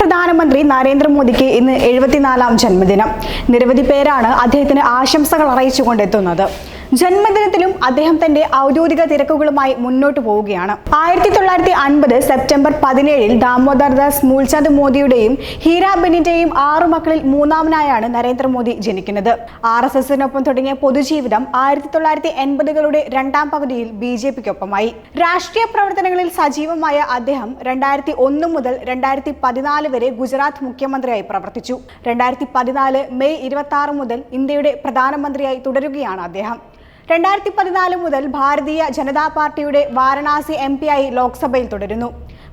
പ്രധാനമന്ത്രി നരേന്ദ്രമോദിക്ക് ഇന്ന് 74ാം ജന്മദിനം. നിരവധി പേരാണ് അദ്ദേഹത്തിന് ആശംസകൾ അറിയിച്ചുകൊണ്ടെത്തുന്നത്. ജന്മദിനത്തിലും അദ്ദേഹം തന്റെ ഔദ്യോഗിക തിരക്കുകളുമായി മുന്നോട്ട് പോവുകയാണ്. 1950 സെപ്റ്റംബർ 17 ദാമോദർദാസ് മൂൽചന്ദ് മോദിയുടെയും ഹീരാബെന്നിന്റെയും 6 മക്കളിൽ മൂന്നാമനായാണ് നരേന്ദ്രമോദി ജനിക്കുന്നത്. RSSനൊപ്പം തുടങ്ങിയ പൊതുജീവിതം 1980കളുടെ രണ്ടാം പകുതിയിൽ BJPക്കൊപ്പമായി. രാഷ്ട്രീയ പ്രവർത്തനങ്ങളിൽ സജീവമായ അദ്ദേഹം 2001 മുതൽ 2014 വരെ ഗുജറാത്ത് മുഖ്യമന്ത്രിയായി പ്രവർത്തിച്ചു. 2014 മെയ് 26 മുതൽ ഇന്ത്യയുടെ പ്രധാനമന്ത്രിയായി തുടരുകയാണ് അദ്ദേഹം. 2014 മുതൽ ഭാരതീയ ജനതാ പാർട്ടിയുടെ വാരണാസി MP ആയി ലോക്സഭയിൽ തുടരുന്നു.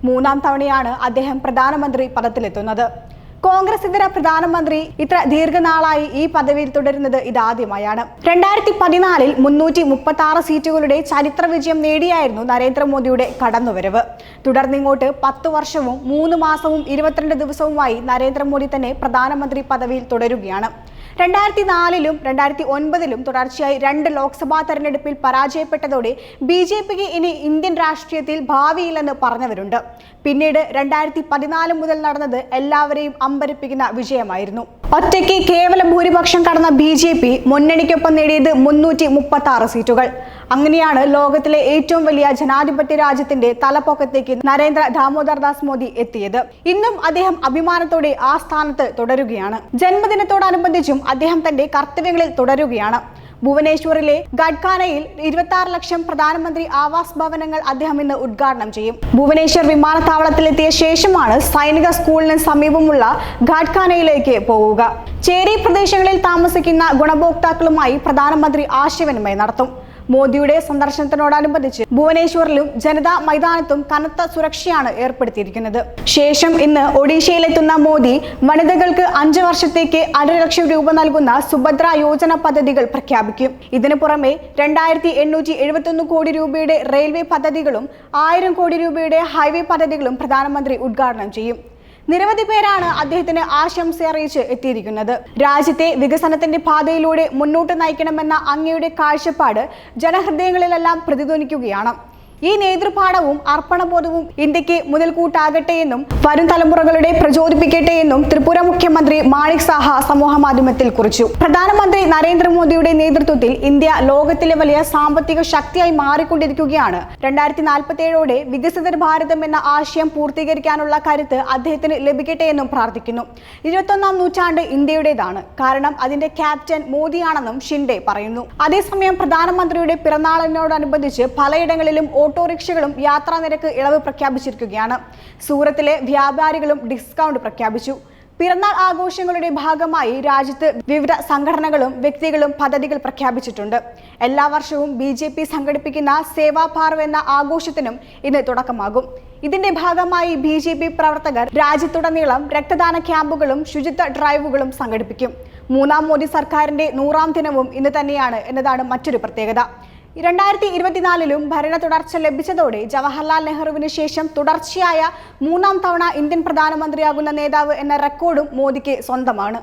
3ാം തവണയാണ് അദ്ദേഹം പ്രധാനമന്ത്രി പദത്തിലെത്തുന്നത്. കോൺഗ്രസ് ഇതര പ്രധാനമന്ത്രി ഇത്ര ദീർഘനാളായി ഈ പദവിയിൽ തുടരുന്നത് ഇതാദ്യമായാണ്. 2014 336 സീറ്റുകളുടെ ചരിത്ര വിജയം നേടിയായിരുന്നു നരേന്ദ്രമോദിയുടെ കടന്നുവരവ്. തുടർന്നിങ്ങോട്ട് 10 വർഷവും 3 മാസവും 22 ദിവസവുമായി നരേന്ദ്രമോദി തന്നെ പ്രധാനമന്ത്രി പദവിയിൽ തുടരുകയാണ്. 2004ലും 2009ലും തുടർച്ചയായി 2 ലോക്സഭാ തെരഞ്ഞെടുപ്പിൽ പരാജയപ്പെട്ടതോടെ BJPക്ക് ഇനി ഇന്ത്യൻ രാഷ്ട്രീയത്തിൽ ഭാവിയില്ലെന്ന് പറഞ്ഞവരുണ്ട്. പിന്നീട് 2014 മുതൽ നടന്നത് എല്ലാവരെയും അമ്പരപ്പിക്കുന്ന വിജയമായിരുന്നു. ഒറ്റയ്ക്ക് കേവല ഭൂരിപക്ഷം കടന്ന BJP മുന്നണിക്കൊപ്പം നേടിയത് 336 സീറ്റുകൾ. അങ്ങനെയാണ് ലോകത്തിലെ ഏറ്റവും വലിയ ജനാധിപത്യ രാജ്യത്തിന്റെ തലപ്പൊക്കത്തേക്ക് നരേന്ദ്ര ദാമോദർദാസ് മോദി എത്തിയത്. ഇന്നും അദ്ദേഹം അഭിമാനത്തോടെ ആ സ്ഥാനത്ത് തുടരുകയാണ്. ജന്മദിനത്തോടനുബന്ധിച്ചും അദ്ദേഹം തന്റെ കർത്തവ്യങ്ങളിൽ തുടരുകയാണ്. ഭുവനേശ്വറിലെ ഗഡ്ഖാനയിൽ 26 ലക്ഷം പ്രധാനമന്ത്രി ആവാസ് ഭവനങ്ങൾ അദ്ദേഹം ഇന്ന് ഉദ്ഘാടനം ചെയ്യും. ഭുവനേശ്വർ വിമാനത്താവളത്തിലെത്തിയ ശേഷമാണ് സൈനിക സ്കൂളിന് സമീപമുള്ള ഗഡ്ഖാനയിലേക്ക് പോവുക. ചേരി പ്രദേശങ്ങളിൽ താമസിക്കുന്ന ഗുണഭോക്താക്കളുമായി പ്രധാനമന്ത്രി ആശയവിനിമയം നടത്തും. മോദിയുടെ സന്ദർശനത്തിനോടനുബന്ധിച്ച് ഭുവനേശ്വറിലും ജനതാ മൈതാനത്തും കനത്ത സുരക്ഷയാണ് ഏർപ്പെടുത്തിയിരിക്കുന്നത്. ശേഷം ഇന്ന് ഒഡീഷയിലെത്തുന്ന മോദി വനിതകൾക്ക് 5 വർഷത്തേക്ക് 1.5 ലക്ഷം രൂപ നൽകുന്ന സുഭദ്ര യോജന പദ്ധതികൾ പ്രഖ്യാപിക്കും. ഇതിനു പുറമെ 2871 കോടി രൂപയുടെ റെയിൽവേ പദ്ധതികളും 1000 കോടി രൂപയുടെ ഹൈവേ പദ്ധതികളും പ്രധാനമന്ത്രി ഉദ്ഘാടനം ചെയ്യും. നിരവധി പേരാണ് അദ്ദേഹത്തിന് ആശംസ അറിയിച്ച് എത്തിയിരിക്കുന്നത്. രാജ്യത്തെ വികസനത്തിന്റെ പാതയിലൂടെ മുന്നോട്ട് നയിക്കണമെന്ന അങ്ങയുടെ കാഴ്ചപ്പാട് ജനഹൃദയങ്ങളിലെല്ലാം പ്രതിധ്വനിക്കുകയാണ്. ഈ നേതൃപാഠവും അർപ്പണബോധവും ഇന്ത്യക്ക് മുതൽക്കൂട്ടാകട്ടെ എന്നും വരും തലമുറകളുടെ പ്രചോദിപ്പിക്കട്ടെ എന്നും ത്രിപുര മുഖ്യമന്ത്രി മാണിക് സാഹ സമൂഹ മാധ്യമത്തിൽ കുറിച്ചു. പ്രധാനമന്ത്രി നരേന്ദ്രമോദിയുടെ നേതൃത്വത്തിൽ ഇന്ത്യ ലോകത്തിലെ വലിയ സാമ്പത്തിക ശക്തിയായി മാറിക്കൊണ്ടിരിക്കുകയാണ്. 2047ഓടെ വികസിത ഭാരതം എന്ന ആശയം പൂർത്തീകരിക്കാനുള്ള കരുത്ത് അദ്ദേഹത്തിന് ലഭിക്കട്ടെ എന്നും പ്രാർത്ഥിക്കുന്നു. 21ാം നൂറ്റാണ്ട് ഇന്ത്യയുടേതാണ്, കാരണം അതിന്റെ ക്യാപ്റ്റൻ മോദിയാണെന്നും ഷിൻഡെ പറയുന്നു. അതേസമയം പ്രധാനമന്ത്രിയുടെ പിറന്നാളിനോടനുബന്ധിച്ച് പലയിടങ്ങളിലും ഓട്ടോറിക്ഷകളും യാത്രാ നിരക്ക് ഇളവ് പ്രഖ്യാപിച്ചിരിക്കുകയാണ്. സൂറത്തിലെ വ്യാപാരികളും ഡിസ്കൗണ്ട് പ്രഖ്യാപിച്ചു. പിറന്നാൾ ആഘോഷങ്ങളുടെ ഭാഗമായി രാജ്യത്ത് വിവിധ സംഘടനകളും വ്യക്തികളും പദ്ധതികൾ പ്രഖ്യാപിച്ചിട്ടുണ്ട്. എല്ലാ വർഷവും BJP സംഘടിപ്പിക്കുന്ന സേവാ പാർവ് എന്ന ആഘോഷത്തിനും ഇന്ന് തുടക്കമാകും. ഇതിന്റെ ഭാഗമായി BJP പ്രവർത്തകർ രാജ്യത്തുടനീളം രക്തദാന ക്യാമ്പുകളും ശുചിത്വ ഡ്രൈവുകളും സംഘടിപ്പിക്കും. 3ാം മോദി സർക്കാരിന്റെ 100ാം ദിനവും ഇന്ന് തന്നെയാണ് എന്നതാണ് മറ്റൊരു പ്രത്യേകത. 2024ലും ഭരണ തുടർച്ച ലഭിച്ചതോടെ ജവഹർലാൽ നെഹ്റുവിന് ശേഷം തുടർച്ചയായ 3ാം തവണ ഇന്ത്യൻ പ്രധാനമന്ത്രിയാകുന്ന നേതാവ് എന്ന റെക്കോർഡും മോദിക്ക് സ്വന്തമാണ്.